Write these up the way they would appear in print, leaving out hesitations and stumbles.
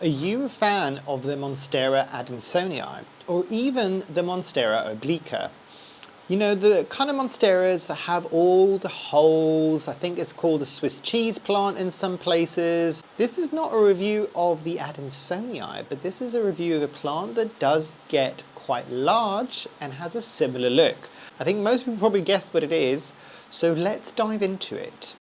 Are you a fan of the Monstera adansonii, or even the Monstera obliqua? You know, the kind of monsteras that have all the holes. I think it's called a Swiss cheese plant in some places. This is not a review of the adansonii, but this is a review of a plant that does get quite large and has a similar look. I think most people probably guessed what it is, so let's dive into it.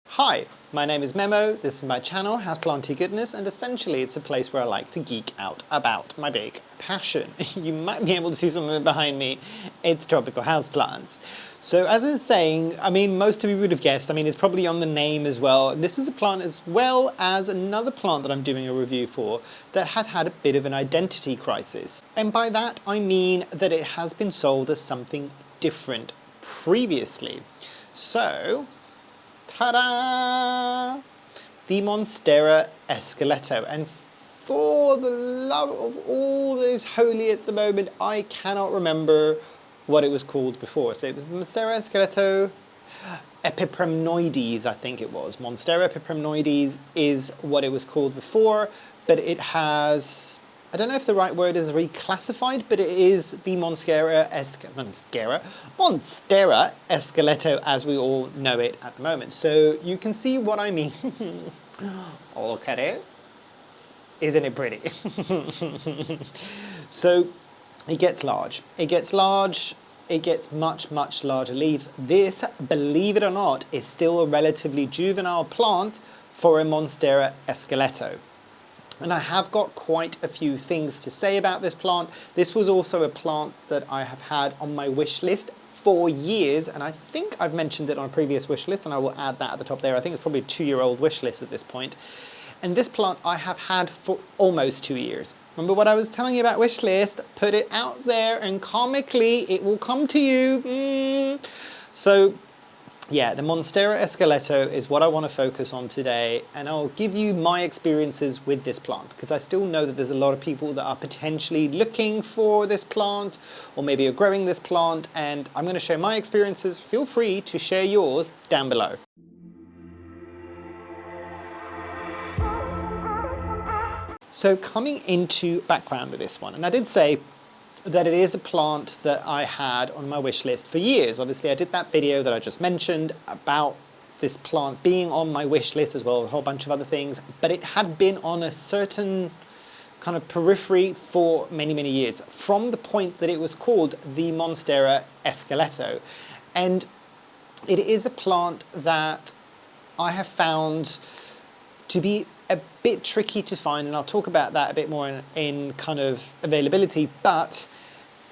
Hi, my name is Memo, this is my channel, Houseplantygoodness, and essentially it's a place where I like to geek out about my big passion. You might be able to see something behind me, it's tropical houseplants. So as I was saying, I mean, most of you would have guessed, I mean, it's probably on the name as well. This is a plant as well as another plant that I'm doing a review for that had a bit of an identity crisis. And by that I mean that it has been sold as something different previously. So, ta-da! The Monstera Esqueleto. And for the love of all that is holy at the moment, I cannot remember what it was called before. So it was Monstera Esqueleto Epipremnoides, I think it was. Monstera Epipremnoides is what it was called before, but it has, I don't know if the right word is reclassified, but it is the Monstera Esqueleto as we all know it at the moment. So you can see what I mean. Oh, look at it. Isn't it pretty? So it gets large. It gets large. It gets much, much larger leaves. This, believe it or not, is still a relatively juvenile plant for a Monstera Esqueleto. And I have got quite a few things to say about this plant. This was also a plant that I have had on my wish list for years, and I think I've mentioned it on a previous wish list, and I will add that at the top there. I think it's probably a 2-year-old wish list at this point. And this plant I have had for almost 2 years. Remember what I was telling you about wish list? Put it out there and karmically it will come to you. So yeah, the Monstera Esqueleto is what I want to focus on today, and I'll give you my experiences with this plant, because I still know that there's a lot of people that are potentially looking for this plant, or maybe are growing this plant, and I'm going to share my experiences. Feel free to share yours down below. So coming into background with this one, and I did say that it is a plant that I had on my wish list for years. Obviously I did that video that I just mentioned about this plant being on my wish list, as well as a whole bunch of other things, but it had been on a certain kind of periphery for many, many years, from the point that it was called the Monstera Esqueleto. And it is a plant that I have found to be a bit tricky to find, and I'll talk about that a bit more in kind of availability, but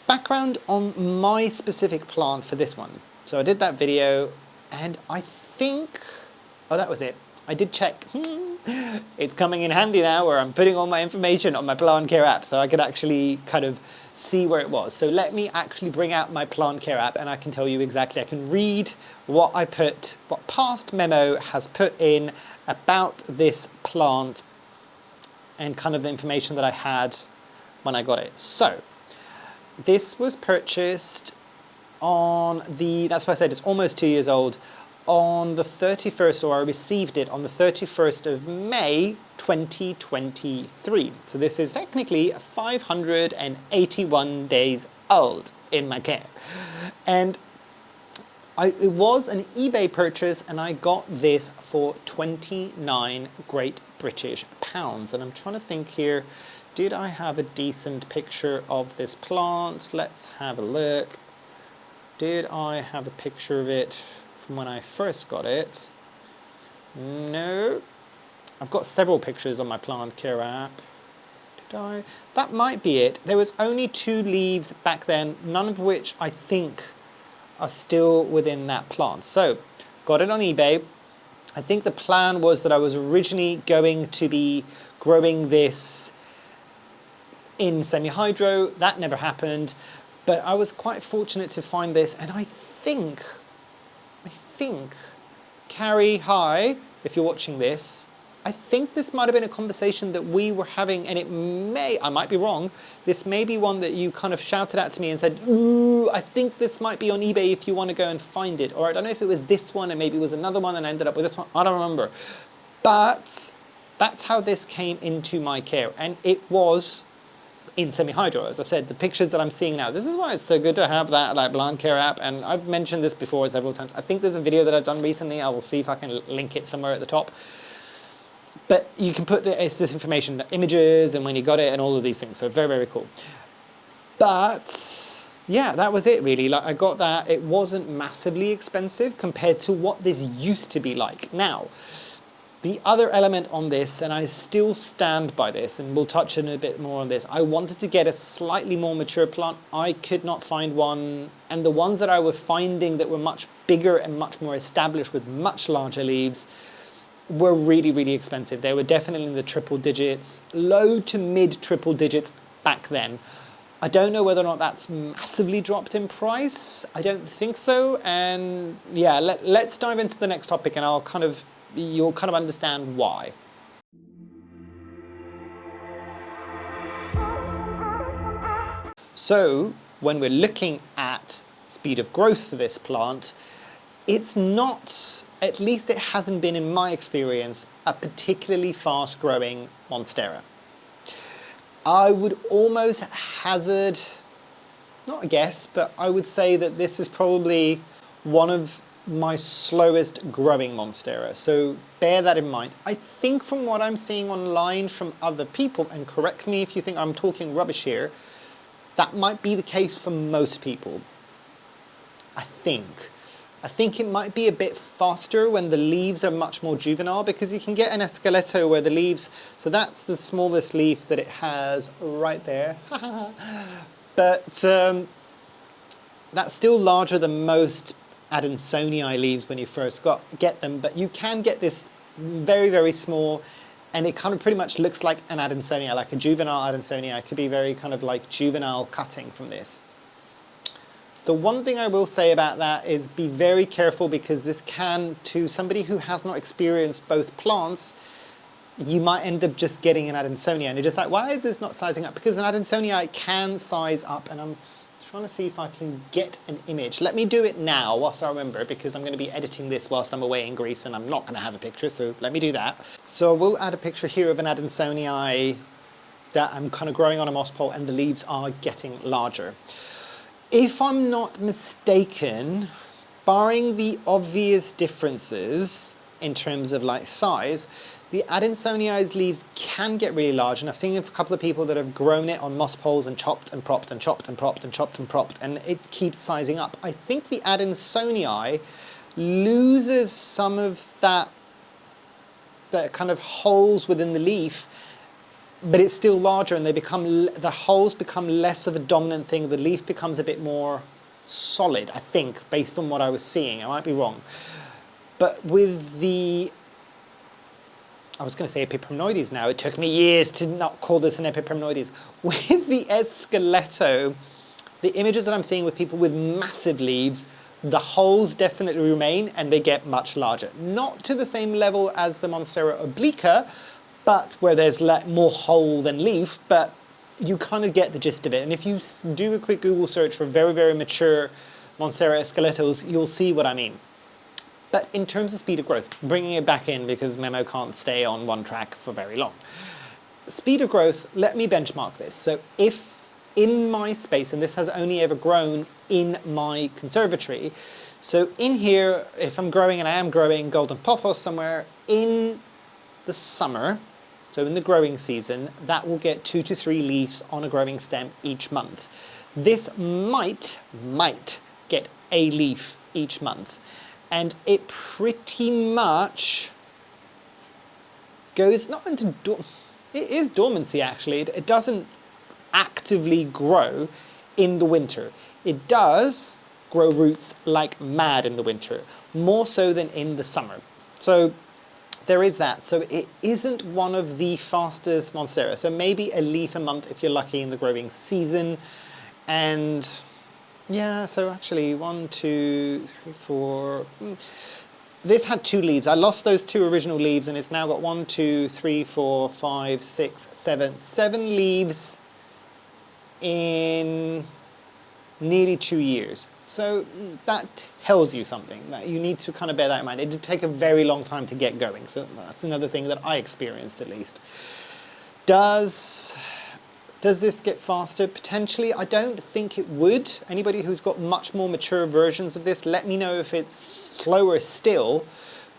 background on my specific plant for this one. So I did that video, and I think, oh, that was it. I did check. It's coming in handy now where I'm putting all my information on my plant care app, so I could actually kind of see where it was. So let me actually bring out my plant care app, and I can tell you exactly. I can read what I put, what past Memo has put in about this plant and kind of the information that I had when I got it. So this was purchased on the, that's why I said it's almost 2 years old, on the 31st, or I received it on the 31st of May 2023. So this is technically 581 days old in my care. And it was an eBay purchase, and I got this for 29 Great British pounds. And I'm trying to think here, did I have a decent picture of this plant? Let's have a look. Did I have a picture of it from when I first got it? No. I've got several pictures on my plant care app. Did I? That might be it. There was only 2 leaves back then, none of which I think are still within that plant. So got it on eBay. I think the plan was that I was originally going to be growing this in semi-hydro. That never happened, but I was quite fortunate to find this, and I think, Carrie, hi, if you're watching this, I think this might have been a conversation that we were having, and it may, I might be wrong, this may be one that you kind of shouted at to me and said, ooh, I think this might be on eBay if you want to go and find it. Or I don't know if it was this one and maybe it was another one and I ended up with this one, I don't remember. But that's how this came into my care, and it was in semi-hydro. As I've said, the pictures that I'm seeing now, this is why it's so good to have that like Plant Care app, and I've mentioned this before several times. I think there's a video that I've done recently, I will see if I can link it somewhere at the top. But you can put this information, the images and when you got it and all of these things, so very, very cool. But yeah, that was it really. Like I got that, it wasn't massively expensive compared to what this used to be like. Now, the other element on this, and I still stand by this, and we'll touch on a bit more on this, I wanted to get a slightly more mature plant. I could not find one, and the ones that I was finding that were much bigger and much more established with much larger leaves were really, really expensive. They were definitely in the triple digits, low to mid triple digits back then. I don't know whether or not that's massively dropped in price. I don't think so. And yeah, let's dive into the next topic and you'll kind of understand why. So when we're looking at speed of growth for this plant, it's not, at least it hasn't been in my experience, a particularly fast growing Monstera. I would almost hazard, not a guess, but I would say that this is probably one of my slowest growing Monstera, so bear that in mind. I think from what I'm seeing online from other people, and correct me if you think I'm talking rubbish here, that might be the case for most people. I think it might be a bit faster when the leaves are much more juvenile, because you can get an Esqueleto where the leaves, so that's the smallest leaf that it has right there, but that's still larger than most Adansonii leaves when you first get them, but you can get this very, very small, and it kind of pretty much looks like an Adansonii, like a juvenile Adansonii. It could be very kind of like juvenile cutting from this. The one thing I will say about that is be very careful, because this can, to somebody who has not experienced both plants, you might end up just getting an Adansonii and you're just like, why is this not sizing up? Because an Adansonii can size up, and I'm trying to see if I can get an image. Let me do it now whilst I remember, because I'm going to be editing this whilst I'm away in Greece and I'm not going to have a picture, so let me do that. So I will add a picture here of an Adansonii that I'm kind of growing on a moss pole, and the leaves are getting larger. If I'm not mistaken, barring the obvious differences in terms of like size, the Adansonii's leaves can get really large, and I've seen a couple of people that have grown it on moss poles and chopped and propped and chopped and propped and chopped and propped, and it keeps sizing up. I think the Adansonii loses some of that kind of holes within the leaf, but it's still larger, and the holes become less of a dominant thing. The leaf becomes a bit more solid, I think, based on what I was seeing. I might be wrong. But with the, I was going to say Epiprimnoides now. It took me years to not call this an Epiprimnoides. With the Esqueleto, the images that I'm seeing with people with massive leaves, the holes definitely remain and they get much larger. Not to the same level as the Monstera obliqua, but where there's more hole than leaf, but you kind of get the gist of it. And if you do a quick Google search for very, very mature Monstera Esqueletos, you'll see what I mean. But in terms of speed of growth, bringing it back in because Memo can't stay on one track for very long. Speed of growth, let me benchmark this. So if in my space, and this has only ever grown in my conservatory, so in here, if I'm growing, and I am growing golden pothos somewhere, in the summer, so in the growing season, that will get 2 to 3 leaves on a growing stem each month. This might get a leaf each month. And it pretty much goes not into, it is dormancy actually. It doesn't actively grow in the winter. It does grow roots like mad in the winter, more so than in the summer. So there is that. So it isn't one of the fastest Monstera. So maybe a leaf a month if you're lucky in the growing season. And yeah, so actually 1, 2, 3, 4. this had 2 leaves. I lost those 2 original leaves and it's now got 1, 2, 3, 4, 5, 6, 7 leaves in nearly 2 years. So that tells you something, that you need to kind of bear that in mind. It did take a very long time to get going, so that's another thing that I experienced at least. Does this get faster? Potentially. I don't think it would. Anybody who's got much more mature versions of this, let me know if it's slower still,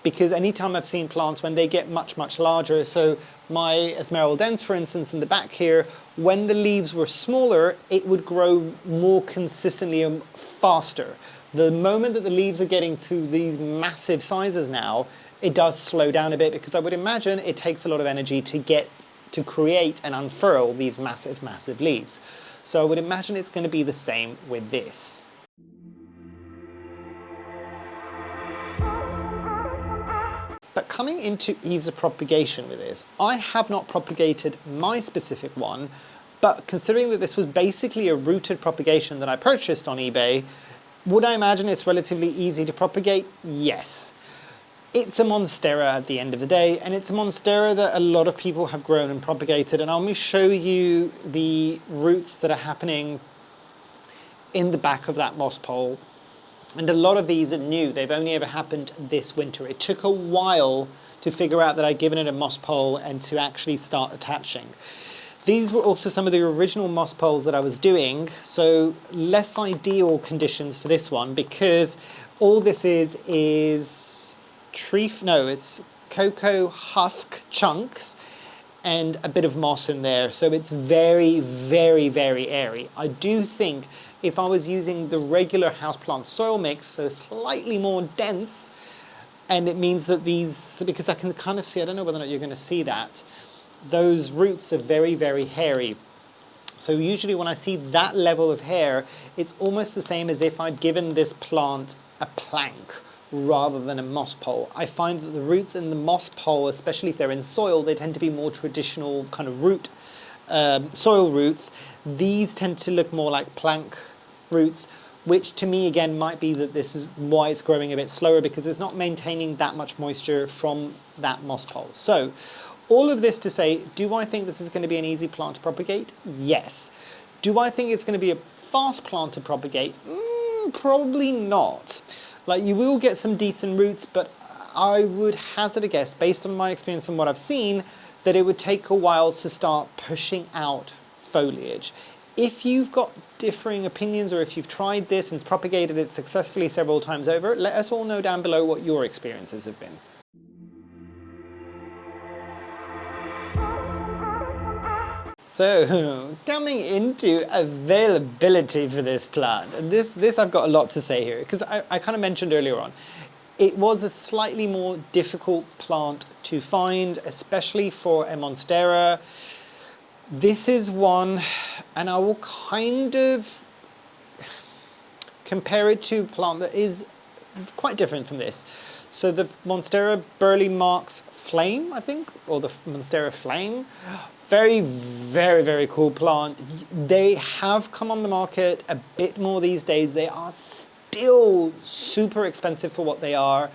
because anytime I've seen plants when they get much, much larger, so my Esmeraldens, for instance, in the back here, when the leaves were smaller, it would grow more consistently and faster. The moment that the leaves are getting to these massive sizes now, it does slow down a bit, because I would imagine it takes a lot of energy to create and unfurl these massive, massive leaves. So I would imagine it's going to be the same with this. But coming into ease of propagation with this, I have not propagated my specific one, but considering that this was basically a rooted propagation that I purchased on eBay, would I imagine it's relatively easy to propagate? Yes. It's a Monstera at the end of the day, and it's a Monstera that a lot of people have grown and propagated, and let me show you the roots that are happening in the back of that moss pole. And a lot of these are new. They've only ever happened this winter. It took a while to figure out that I'd given it a moss pole and to actually start attaching. These were also some of the original moss poles that I was doing, so less ideal conditions for this one, because all this is it's cocoa husk chunks and a bit of moss in there, so it's very, very, very airy. I do think if I was using the regular houseplant soil mix, so slightly more dense, and it means that these, because I can kind of see, I don't know whether or not you're going to see that, those roots are very, very hairy. So usually when I see that level of hair, it's almost the same as if I'd given this plant a plank rather than a moss pole. I find that the roots in the moss pole, especially if they're in soil, they tend to be more traditional kind of root, soil roots. These tend to look more like plank roots, which to me again might be that this is why it's growing a bit slower, because it's not maintaining that much moisture from that moss pole. So all of this to say, do I think this is going to be an easy plant to propagate? Yes. Do I think it's going to be a fast plant to propagate? Probably not. Like, you will get some decent roots, but I would hazard a guess, based on my experience and what I've seen, that it would take a while to start pushing out foliage. If you've got differing opinions, or if you've tried this and propagated it successfully several times over, let us all know down below what your experiences have been. So, coming into availability for this plant, and this I've got a lot to say here, because I kind of mentioned earlier on, it was a slightly more difficult plant to find, especially for a Monstera. This is one, and I will kind of compare it to a plant that is quite different from this. So the Monstera Burley Marks Flame, I think, or the Monstera Flame. Very, very, very cool plant. They have come on the market a bit more these days. They are still super expensive for what they are.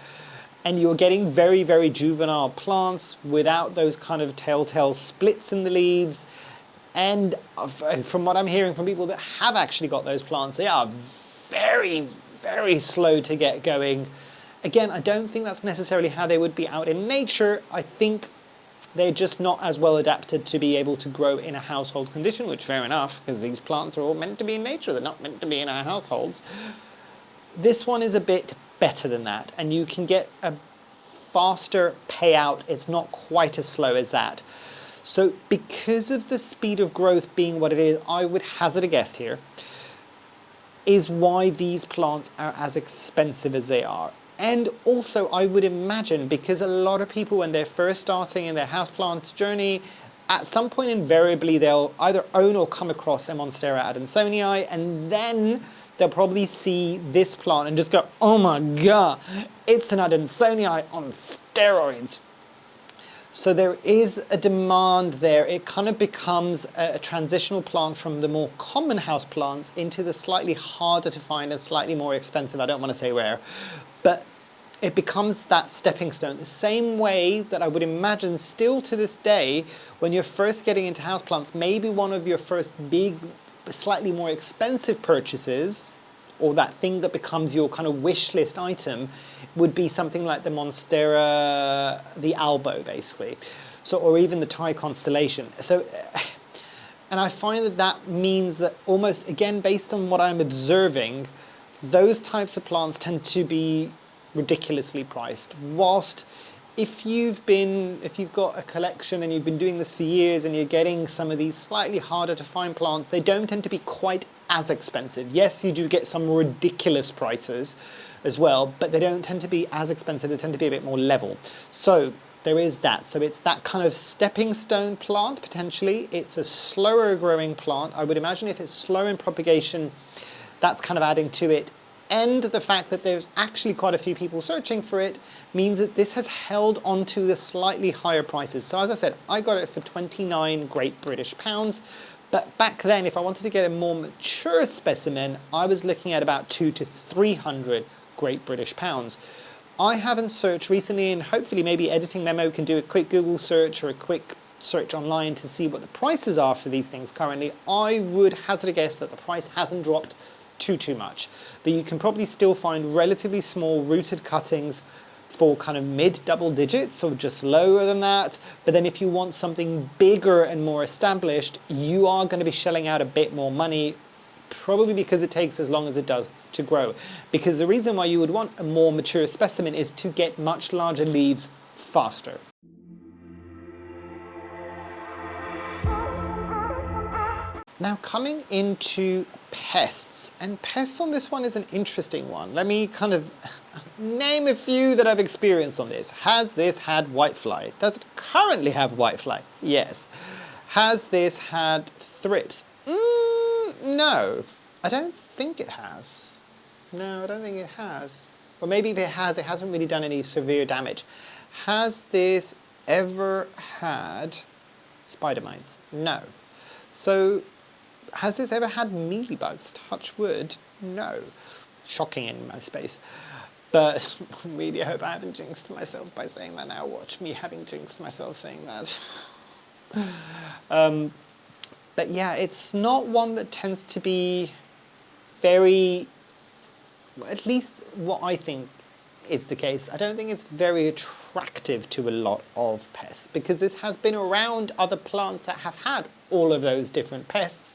And you're getting very, very juvenile plants without those kind of telltale splits in the leaves. And from what I'm hearing from people that have actually got those plants, they are very, very slow to get going. Again, I don't think that's necessarily how they would be out in nature. I think they're just not as well adapted to be able to grow in a household condition, which fair enough, because these plants are all meant to be in nature. They're not meant to be in our households. This one is a bit better than that, and you can get a faster payout. It's not quite as slow as that. So because of the speed of growth being what it is, I would hazard a guess here, is why these plants are as expensive as they are. And also, I would imagine, because a lot of people, when they're first starting in their houseplant journey, at some point invariably they'll either own or come across a Monstera Adansonii, and then they'll probably see this plant and just go, oh my god, it's an Adansonii on steroids. So there is a demand there. It kind of becomes a transitional plant from the more common house plants into the slightly harder to find and slightly more expensive, I don't want to say rare, but it becomes that stepping stone. The same way that I would imagine still to this day, when you're first getting into houseplants, maybe one of your first big, slightly more expensive purchases, or that thing that becomes your kind of wish list item, would be something like the Monstera, the Albo, basically. So, or even the Thai constellation. So, and I find that that means that almost, again, based on what I'm observing, those types of plants tend to be ridiculously priced. Whilst if you've got a collection and you've been doing this for years and you're getting some of these slightly harder to find plants, they don't tend to be quite as expensive. Yes, you do get some ridiculous prices as well, but they don't tend to be as expensive. They tend to be a bit more level. So there is that. So it's that kind of stepping stone plant, potentially. It's a slower growing plant. I would imagine if it's slow in propagation, that's kind of adding to it. And the fact that there's actually quite a few people searching for it means that this has held onto the slightly higher prices. So as I said, I got it for 29 Great British pounds. But back then, if I wanted to get a more mature specimen, I was looking at about 200 to 300 Great British pounds. I haven't searched recently, and hopefully maybe Editing Memo can do a quick Google search or a quick search online to see what the prices are for these things currently. I would hazard a guess that the price hasn't dropped too much. That you can probably still find relatively small rooted cuttings for kind of mid double digits or just lower than that. But then if you want something bigger and more established, you are going to be shelling out a bit more money, probably because it takes as long as it does to grow. Because the reason why you would want a more mature specimen is to get much larger leaves faster. Now coming into pests, and pests on this one is an interesting one. Let me kind of name a few that I've experienced on this. Has this had whitefly? Does it currently have whitefly? Yes. Has this had thrips? No, I don't think it has. No, I don't think it has. Or maybe if it has, it hasn't really done any severe damage. Has this ever had spider mites? No. So, has this ever had mealybugs? Touch wood? No. Shocking in my space. But I really hope I haven't jinxed myself by saying that now. Watch me having jinxed myself saying that. But yeah, it's not one that tends to be very, at least what I think is the case. I don't think it's very attractive to a lot of pests because this has been around other plants that have had all of those different pests,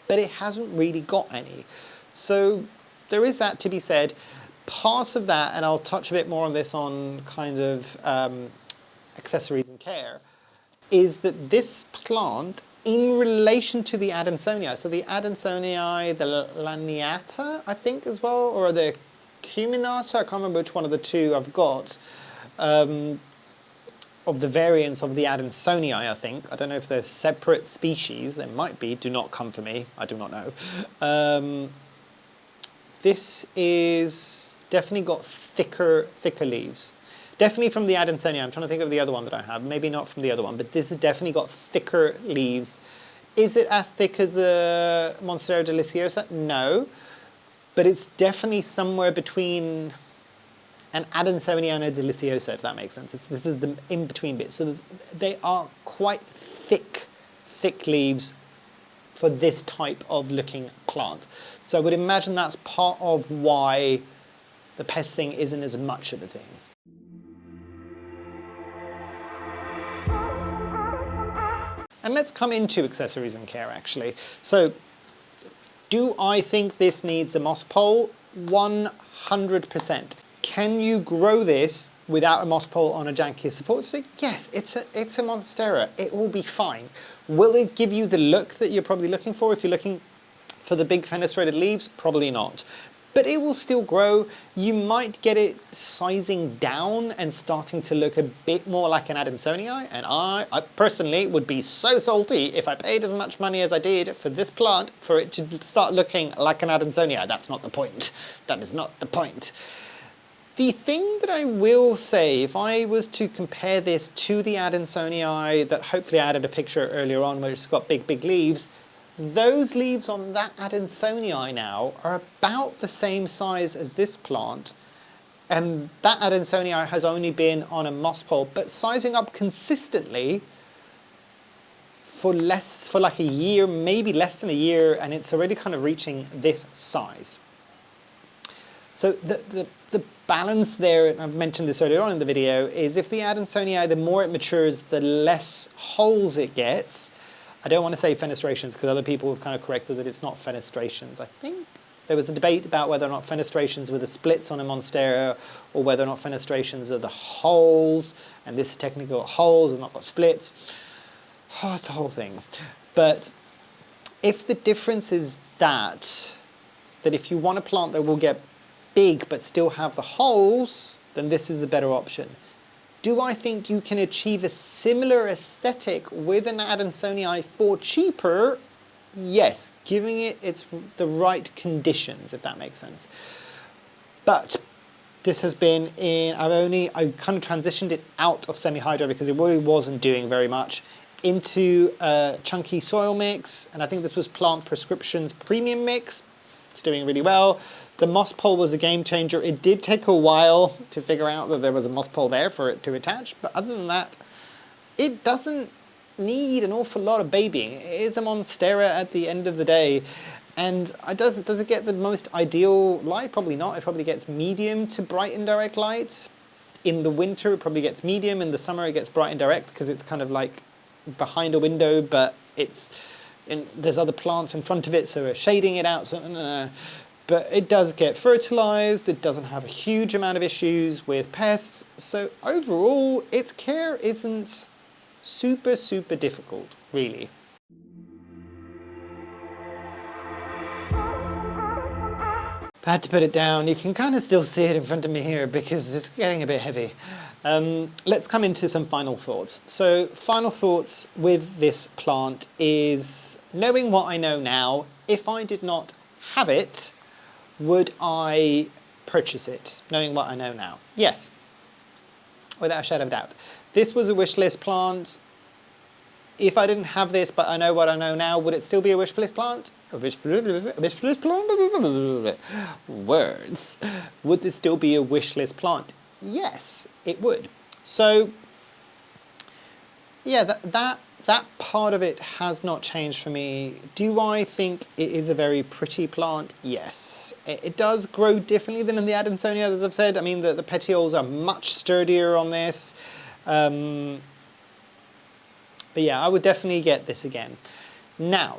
but it hasn't really got any. So there is that to be said. Part of that, and I'll touch a bit more on this on kind of accessories and care, is that this plant, in relation to the Adansonii, so the Adansonii, the Laniata, I think as well, or the Cuminata, I can't remember which one of the two I've got, of the variants of the Adansonii, I think. I don't know if they're separate species, they might be, do not come for me, I do not know. This is definitely got thicker leaves. Definitely from the Adansonii. I'm trying to think of the other one that I have. Maybe not from the other one, but this has definitely got thicker leaves. Is it as thick as a Monstera deliciosa? No, but it's definitely somewhere between an Adansonii and a deliciosa, if that makes sense. This is the in-between bit. So they are quite thick leaves for this type of looking plant. So I would imagine that's part of why the pest thing isn't as much of a thing. And let's come into accessories and care actually. So do I think this needs a moss pole? 100%. Can you grow this without a moss pole on a Jankia support stick? Yes, it's a Monstera. It will be fine. Will it give you the look that you're probably looking for if you're looking for the big fenestrated leaves? Probably not. But it will still grow. You might get it sizing down and starting to look a bit more like an Adansonii, and I personally would be so salty if I paid as much money as I did for this plant for it to start looking like an Adansonii. That's not the point. That is not the point. The thing that I will say, if I was to compare this to the Adansonii that hopefully I added a picture earlier on where it's got big leaves, those leaves on that Adansonii now are about the same size as this plant, And that Adansonii has only been on a moss pole, but sizing up consistently for like a year, maybe less than a year, and it's already kind of reaching this size. So the balance there, and I've mentioned this earlier on in the video, is if the Adansonii, the more it matures, the less holes it gets. I don't want to say fenestrations because other people have kind of corrected that it's not fenestrations. I think there was a debate about whether or not fenestrations were the splits on a Monstera or whether or not fenestrations are the holes, and this is technically got holes, it's not got splits. Oh, it's a whole thing. But if the difference is that if you want a plant that will get big but still have the holes, then this is a better option. Do I think you can achieve a similar aesthetic with an Adansonii for cheaper? Yes, giving it the right conditions, if that makes sense. But this has been I kind of transitioned it out of semi-hydro because it really wasn't doing very much, into a chunky soil mix, and I think this was Plant Prescription's premium mix. It's doing really well. The moss pole was a game changer. It did take a while to figure out that there was a moss pole there for it to attach, but other than that, it doesn't need an awful lot of babying. It is a Monstera at the end of the day. And does it get the most ideal light? Probably not. It probably gets medium to bright indirect light. In the winter, it probably gets medium. In the summer, it gets bright indirect because it's kind of like behind a window, but there's other plants in front of it, so we're shading it out. So, but it does get fertilized. It doesn't have a huge amount of issues with pests. So overall, its care isn't super, super difficult, really. I had to put it down. You can kind of still see it in front of me here because it's getting a bit heavy. Let's come into some final thoughts. So final thoughts with this plant is, knowing what I know now, if I did not have it, would I purchase it? Knowing what I know now? Yes, without a shadow of doubt. This was a wish list plant. If I didn't have this, but I know what I know now, would it still be a wish list plant? Words. Would this still be a wish list plant? Yes, it would. So, yeah, that part of it has not changed for me. Do I think it is a very pretty plant? Yes. It does grow differently than in the Adansonii, as I've said. I mean, the petioles are much sturdier on this. But yeah, I would definitely get this again. Now,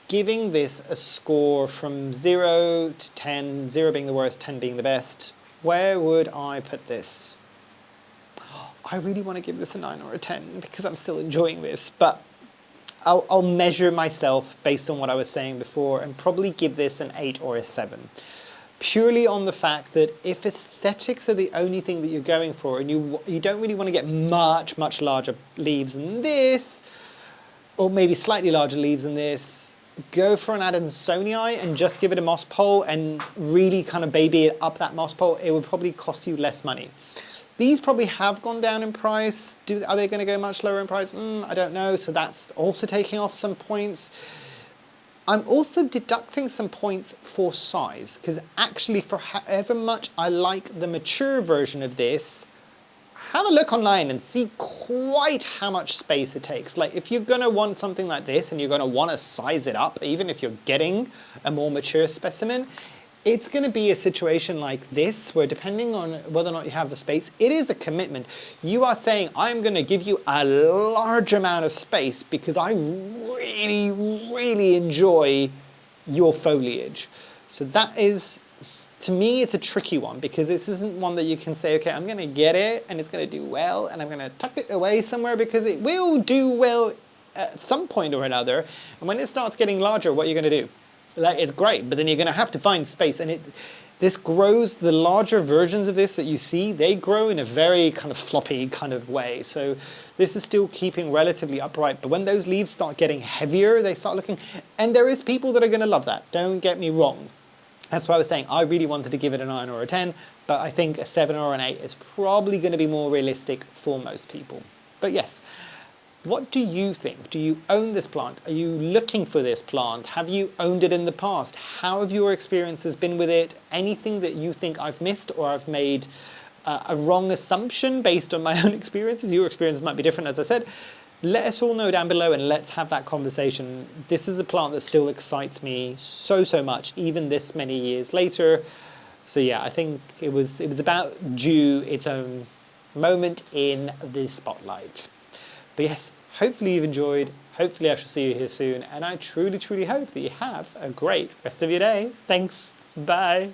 giving this a score from 0 to 10, 0 being the worst, 10 being the best, where would I put this? I really want to give this a 9 or a 10 because I'm still enjoying this, but I'll measure myself based on what I was saying before and probably give this an 8 or a 7. Purely on the fact that if aesthetics are the only thing that you're going for and you don't really want to get much, much larger leaves than this, or maybe slightly larger leaves than this, go for an Adansonii and just give it a moss pole and really kind of baby it up that moss pole. It would probably cost you less money. These probably have gone down in price. Are they going to go much lower in price? I don't know. So that's also taking off some points. I'm also deducting some points for size, because actually for however much I like the mature version of this, have a look online and see quite how much space it takes. Like if you're going to want something like this and you're going to want to size it up, even if you're getting a more mature specimen, it's going to be a situation like this where, depending on whether or not you have the space, it is a commitment. You are saying, I'm going to give you a large amount of space because I really, really enjoy your foliage. So that is, to me, it's a tricky one because this isn't one that you can say, okay, I'm going to get it and it's going to do well and I'm going to tuck it away somewhere, because it will do well at some point or another. And when it starts getting larger, what are you going to do? Like, it's great, but then you're going to have to find space, and this grows, the larger versions of this that you see, they grow in a very kind of floppy kind of way. So this is still keeping relatively upright, but when those leaves start getting heavier, they start looking, and there is people that are going to love that, don't get me wrong. That's why I was saying I really wanted to give it a 9 or a 10, but I think a 7 or an 8 is probably going to be more realistic for most people. But yes, What do you think? Do you own this plant? Are you looking for this plant? Have you owned it in the past? How have your experiences been with it? Anything that you think I've missed or I've made a wrong assumption based on my own experiences? Your experiences might be different, as I said. Let us all know down below and let's have that conversation. This is a plant that still excites me so, so much, even this many years later. So yeah, I think it was about due its own moment in the spotlight. But yes, hopefully you've enjoyed. Hopefully I shall see you here soon. And I truly, truly hope that you have a great rest of your day. Thanks. Bye.